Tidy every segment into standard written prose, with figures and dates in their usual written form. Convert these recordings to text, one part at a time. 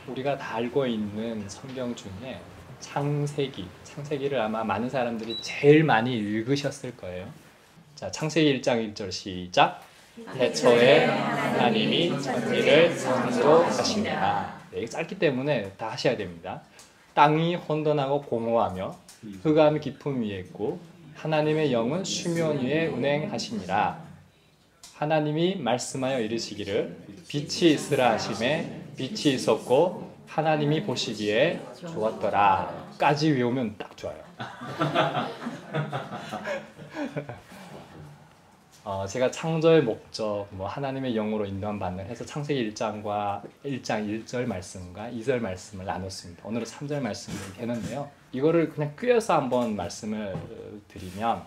우리가 다 알고 있는 성경 중에 창세기를 아마 많은 사람들이 제일 많이 읽으셨을 거예요. 자, 창세기 1장 1절 시작. 태초에 하나님이 천지를 창조하시니라. 네, 이게 짧기 때문에 다 하셔야 됩니다. 땅이 혼돈하고 공허하며 흑암이 깊음 위에 있고 하나님의 영은 수면 위에 운행하시니라. 하나님이 말씀하여 이르시기를 빛이 있으라 하심에 빛이 있었고 하나님이 보시기에 좋았더라 까지 외우면 딱 좋아요. 제가 창조의 목적, 하나님의 영으로 인도받는 해서 창세기 1장과 1장 1절 말씀과 2절 말씀을 나눴습니다. 오늘은 3절 말씀이 되는데요. 이거를 그냥 꿰어서 한번 말씀을 드리면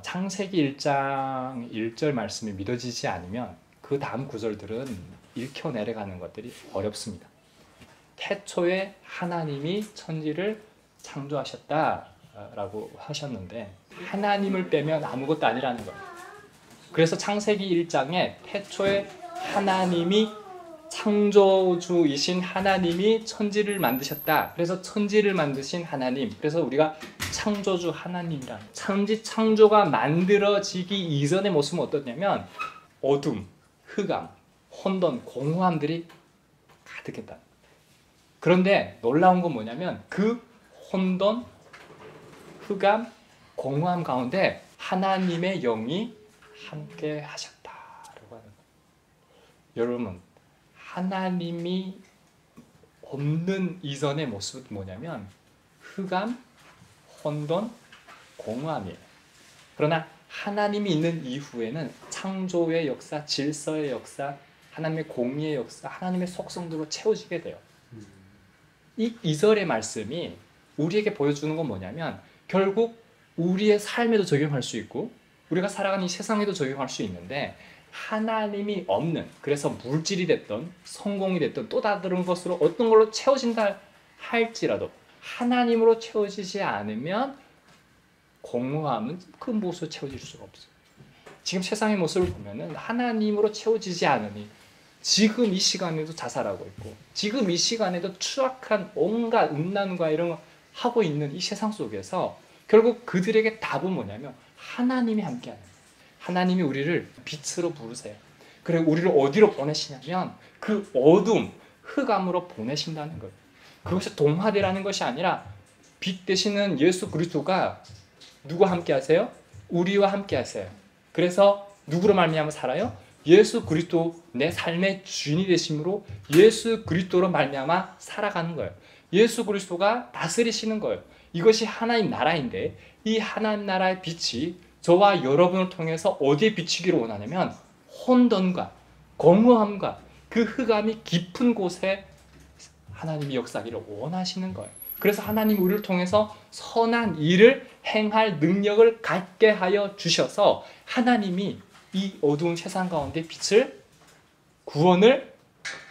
창세기 1장 1절 말씀이 믿어지지 않으면 그 다음 구절들은 읽혀 내려가는 것들이 어렵습니다. 태초에 하나님이 천지를 창조하셨다라고 하셨는데 하나님을 빼면 아무것도 아니라는 거예요. 그래서 창세기 1장에 태초에 하나님이 창조주이신 하나님이 천지를 만드셨다. 그래서 천지를 만드신 하나님. 그래서 우리가 창조주 하나님이란 천지 창조가 만들어지기 이전의 모습은 어떻냐면 어둠, 흑암, 혼돈, 공허함들이 가득했다. 그런데 놀라운 건 뭐냐면 그 혼돈, 흑암, 공허함 가운데 하나님의 영이 함께 하셨다라고 하는 거예요. 여러분, 하나님이 없는 이전의 모습은 뭐냐면 흑암, 혼돈, 공허함이에요. 그러나 하나님이 있는 이후에는 창조의 역사, 질서의 역사, 하나님의 공의의 역사, 하나님의 속성들로 채워지게 돼요. 이 2절의 말씀이 우리에게 보여주는 건 뭐냐면 결국 우리의 삶에도 적용할 수 있고 우리가 살아가는 이 세상에도 적용할 수 있는데 하나님이 없는, 그래서 물질이 됐던 성공이 됐던 또 다른 것으로 어떤 걸로 채워진다 할지라도 하나님으로 채워지지 않으면 공허함은 그 무엇으로 채워질 수가 없어요. 지금 세상의 모습을 보면은 하나님으로 채워지지 않으니 지금 이 시간에도 자살하고 있고 지금 이 시간에도 추악한 온갖 음란과 이런 거 하고 있는 이 세상 속에서 결국 그들에게 답은 뭐냐면 하나님이 함께하는 거예요. 하나님이 우리를 빛으로 부르세요. 그리고 우리를 어디로 보내시냐면 그 어둠, 흑암으로 보내신다는 거예요. 그것이 동화되라는 것이 아니라 빛 되시는 예수 그리스도가 누구와 함께 하세요? 우리와 함께 하세요. 그래서 누구로 말미암아 살아요? 예수 그리스도 내 삶의 주인이 되심으로 예수 그리스도로 말미암아 살아가는 거예요. 예수 그리스도가 다스리시는 거예요. 이것이 하나님 나라인데 이 하나님 나라의 빛이 저와 여러분을 통해서 어디에 비치기를 원하냐면 혼돈과 공허함과 그 흑암이 깊은 곳에 하나님이 역사하기를 원하시는 거예요. 그래서 하나님이 우리를 통해서 선한 일을 행할 능력을 갖게 하여 주셔서 하나님이 이 어두운 세상 가운데 빛을, 구원을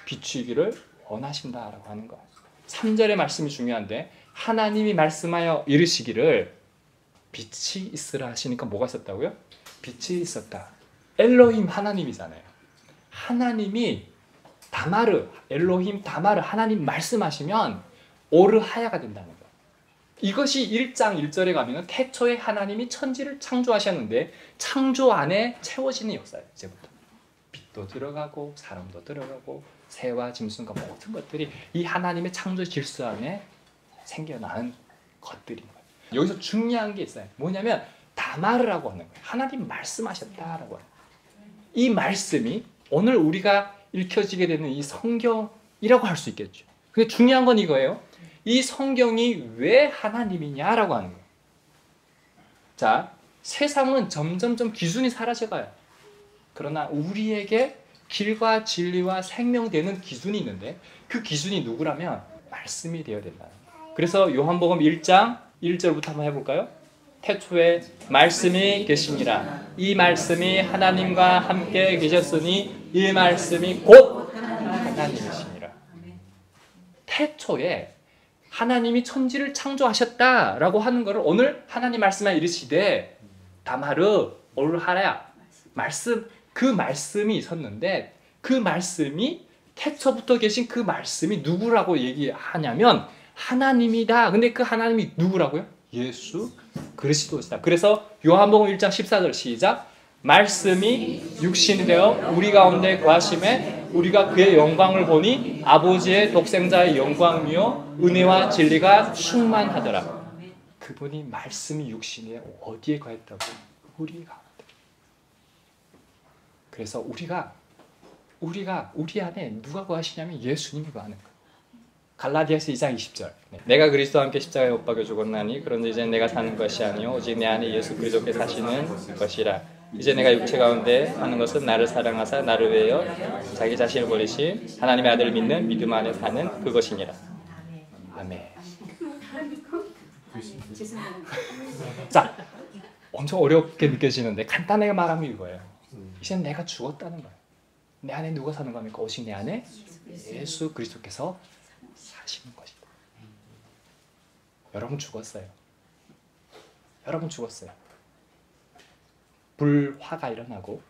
비추기를 원하신다라고 하는 거예요. 3절의 말씀이 중요한데 하나님이 말씀하여 이르시기를 빛이 있으라 하시니까 뭐가 있었다고요? 빛이 있었다. 엘로힘 하나님이잖아요. 하나님이 다마르, 엘로힘 다마르 하나님 말씀하시면 오르하야가 된다는 거예요. 이것이 1장 1절에 가면 태초에 하나님이 천지를 창조하셨는데 창조 안에 채워지는 역사예요. 이제부터 빛도 들어가고 사람도 들어가고 새와 짐승과 모든 것들이 이 하나님의 창조 질서 안에 생겨나는 것들인 거예요. 여기서 중요한 게 있어요. 뭐냐면 다마르라고 하는 거예요. 하나님 말씀하셨다라고 하는 거예요. 이 말씀이 오늘 우리가 읽혀지게 되는 이 성경이라고 할 수 있겠죠. 근데 중요한 건 이거예요. 이 성경이 왜 하나님이냐라고 하는 거예요. 자, 세상은 점점점 기준이 사라져가요. 그러나 우리에게 길과 진리와 생명되는 기준이 있는데 그 기준이 누구라면 말씀이 되어야 된다. 그래서 요한복음 1장 1절부터 한번 해볼까요? 태초에 말씀이 계시니라. 이 말씀이 하나님과 함께 계셨으니 이 말씀이 곧 하나님이시니라. 태초에 하나님이 천지를 창조하셨다라고 하는 것을 오늘 하나님 말씀에 이르시되 다마르 올하라 말씀, 그 말씀이 있었는데 그 말씀이 태초부터 계신 그 말씀이 누구라고 얘기하냐면 하나님이다. 근데 그 하나님이 누구라고요? 예수 그리스도시다. 그래서 요한복음 1장 14절 시작. 말씀이 육신이 되어 우리 가운데 거하심에 우리가 그의 영광을 보니 아버지의 독생자의 영광이요 은혜와 진리가 충만하더라. 그분이 말씀이 육신에 어디에 거했다고? 우리 가운데. 그래서 우리가 우리 안에 누가 거하시냐면 예수님이 거하는 거예요. 갈라디아서 2장 20절. 내가 그리스도와 함께 십자가에 못 박혀 죽었나니 그런데 이제 내가 사는 것이 아니요 오직 내 안에 예수 그리스도께 사시는 것이라. 이제 내가 육체 가운데 하는 것은 나를 사랑하사 나를 위하여 자기 자신을 버리신 하나님의 아들을 믿는 믿음 안에 사는 그것이니라. 아멘. 자, 엄청 어렵게 느껴지는데 간단하게 말하면 이거예요. 이제 내가 죽었다는 거예요. 내 안에 누가 사는 겁니까? 오직 내 안에 예수 그리스도께서 사시는 것이다. 여러분 죽었어요. 여러분 죽었어요. 불화가 일어나고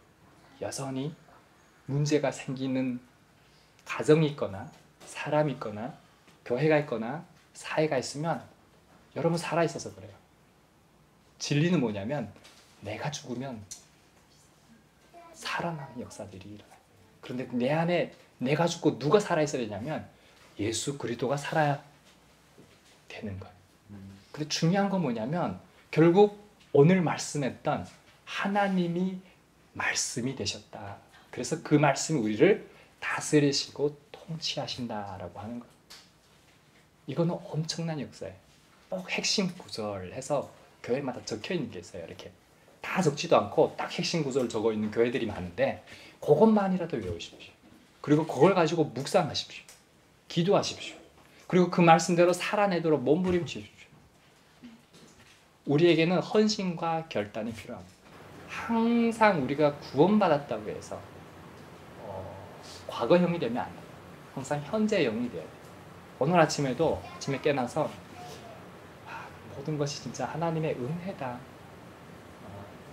여전히 문제가 생기는 가정이 있거나 사람이 있거나 교회가 있거나 사회가 있으면 여러분 살아있어서 그래요. 진리는 뭐냐면 내가 죽으면 살아나는 역사들이 일어나요. 그런데 내 안에 내가 죽고 누가 살아있어야 되냐면 예수 그리스도가 살아야 되는 거예요. 근데 중요한 건 뭐냐면 결국 오늘 말씀했던 하나님이 말씀이 되셨다. 그래서 그 말씀이 우리를 다스리시고 통치하신다라고 하는 거예요. 이거는 엄청난 역사예요. 꼭 핵심 구절 해서 교회마다 적혀 있는 게 있어요. 이렇게 다 적지도 않고 딱 핵심 구절 적어 있는 교회들이 많은데 그것만이라도 외우십시오. 그리고 그걸 가지고 묵상하십시오. 기도하십시오. 그리고 그 말씀대로 살아내도록 몸부림치십시오. 우리에게는 헌신과 결단이 필요합니다. 항상 우리가 구원받았다고 해서 과거형이 되면 안 돼요. 항상 현재형이 돼야 돼요. 오늘 아침에도 아침에 깨나서 모든 것이 진짜 하나님의 은혜다.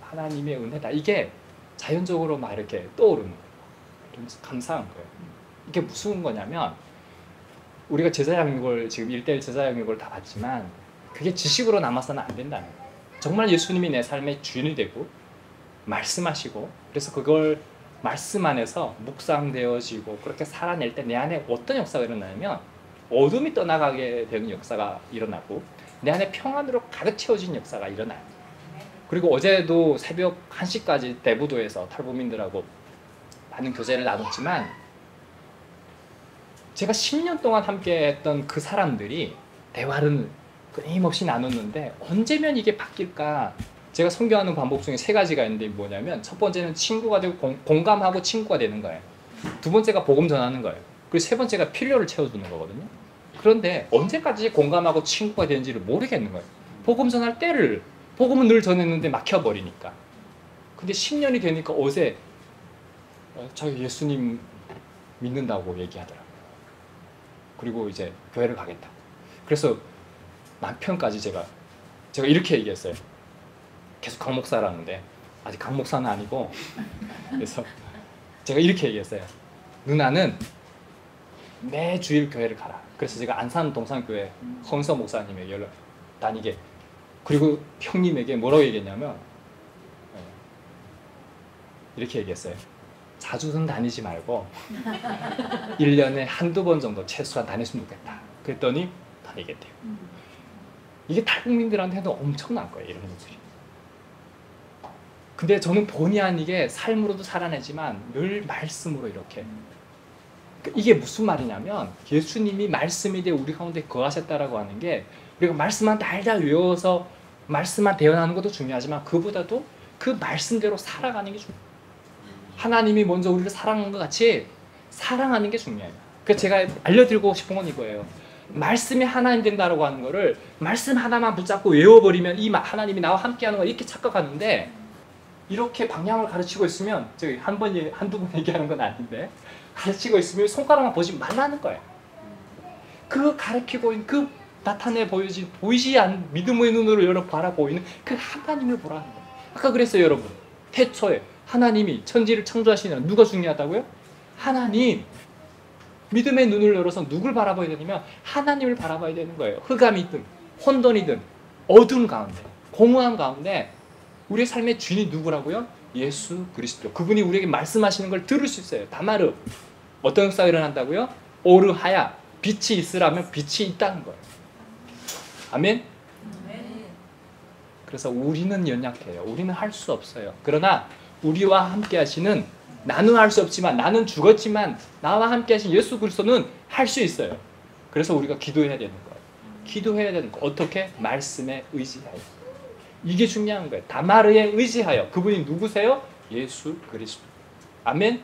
하나님의 은혜다. 이게 자연적으로 막 이렇게 떠오르는 거예요. 감사한 거예요. 이게 무슨 거냐면 우리가 제자양육을 지금 1:1 제자양육을 다 봤지만 그게 지식으로 남아서는 안 된다는 거예요. 정말 예수님이 내 삶의 주인이 되고 말씀하시고 그래서 그걸 말씀 안에서 묵상되어지고 그렇게 살아낼 때 내 안에 어떤 역사가 일어나냐면 어둠이 떠나가게 되는 역사가 일어나고 내 안에 평안으로 가득 채워진 역사가 일어나요. 그리고 어제도 새벽 1시까지 대부도에서 탈북민들하고 많은 교제를 나눴지만 제가 10년 동안 함께 했던 그 사람들이 대화를 끊임없이 나눴는데 언제면 이게 바뀔까? 제가 선교하는 방법 중에 3가지가 있는데 뭐냐면 첫 번째는 친구가 되고 공감하고 친구가 되는 거예요. 두 번째가 복음 전하는 거예요. 그리고 세 번째가 필요를 채워주는 거거든요. 그런데 언제까지 공감하고 친구가 되는지를 모르겠는 거예요. 복음 전할 때를 복음은 늘 전했는데 막혀버리니까. 근데 10년이 되니까 어제 저 예수님 믿는다고 얘기하더라고요. 그리고 이제 교회를 가겠다. 그래서 남편까지 제가 이렇게 얘기했어요. 계속 강 목사라는데 아직 강 목사는 아니고 그래서 제가 이렇게 얘기했어요. 누나는 매 주일 교회를 가라. 그래서 제가 안산 동산교회 홍서 목사님에게 연락 다니게 그리고 형님에게 뭐라고 얘기했냐면 이렇게 얘기했어요. 자주는 다니지 말고 1년에 한두 번 정도 최소한 다녔으면 좋겠다. 그랬더니 다니겠대요. 이게 탈북민들한테는 엄청난 거예요. 이런 것들이. 근데 저는 본의 아니게 삶으로도 살아내지만 늘 말씀으로 이렇게 이게 무슨 말이냐면 예수님이 말씀이 돼 우리 가운데 거하셨다라고 하는 게 우리가 말씀만 달달 외워서 말씀만 대언하는 것도 중요하지만 그보다도 그 말씀대로 살아가는 게 중요해요. 하나님이 먼저 우리를 사랑한 것 같이 사랑하는 게 중요해요. 그래서 제가 알려드리고 싶은 건 이거예요. 말씀이 하나님 된다라고 하는 거를 말씀 하나만 붙잡고 외워버리면 이 하나님이 나와 함께하는 거 이렇게 착각하는데 이렇게 방향을 가르치고 있으면 저기 한두 번 얘기하는 건 아닌데 가르치고 있으면 손가락만 보지 말라는 거예요. 그 가르치고 있는 그 나타내 보이지 않는 믿음의 눈으로 여러분 바라보이는 그 하나님을 보라는 거예요. 아까 그랬어요 여러분. 태초에 하나님이 천지를 창조하시느라 누가 중요하다고요? 하나님. 믿음의 눈을 열어서 누굴 바라봐야 되냐면 하나님을 바라봐야 되는 거예요. 흑암이든 혼돈이든 어두운 가운데, 공허함 가운데 우리의 삶의 주인이 누구라고요? 예수 그리스도. 그분이 우리에게 말씀하시는 걸 들을 수 있어요. 다마르. 어떤 역사가 일어난다고요? 오르하야. 빛이 있으라면 빛이 있다는 거예요. 아멘? 그래서 우리는 연약해요. 우리는 할 수 없어요. 그러나 우리와 함께 하시는, 나는 할 수 없지만, 나는 죽었지만 나와 함께 하신 예수 그리스도는 할 수 있어요. 그래서 우리가 기도해야 되는 거예요. 기도해야 되는 거. 어떻게? 말씀에 의지하여. 이게 중요한 거예요. 다마르에 의지하여. 그분이 누구세요? 예수 그리스도. 아멘?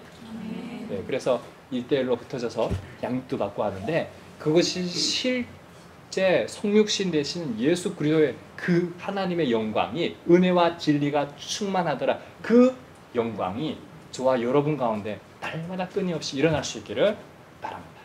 네, 그래서 1대1로 흩어져서 양육도 받고 하는데, 그것이 실제 성육신 되시는 예수 그리스도의 그 하나님의 영광이, 은혜와 진리가 충만하더라. 그 영광이 저와 여러분 가운데 날마다 끊임없이 일어날 수 있기를 바랍니다.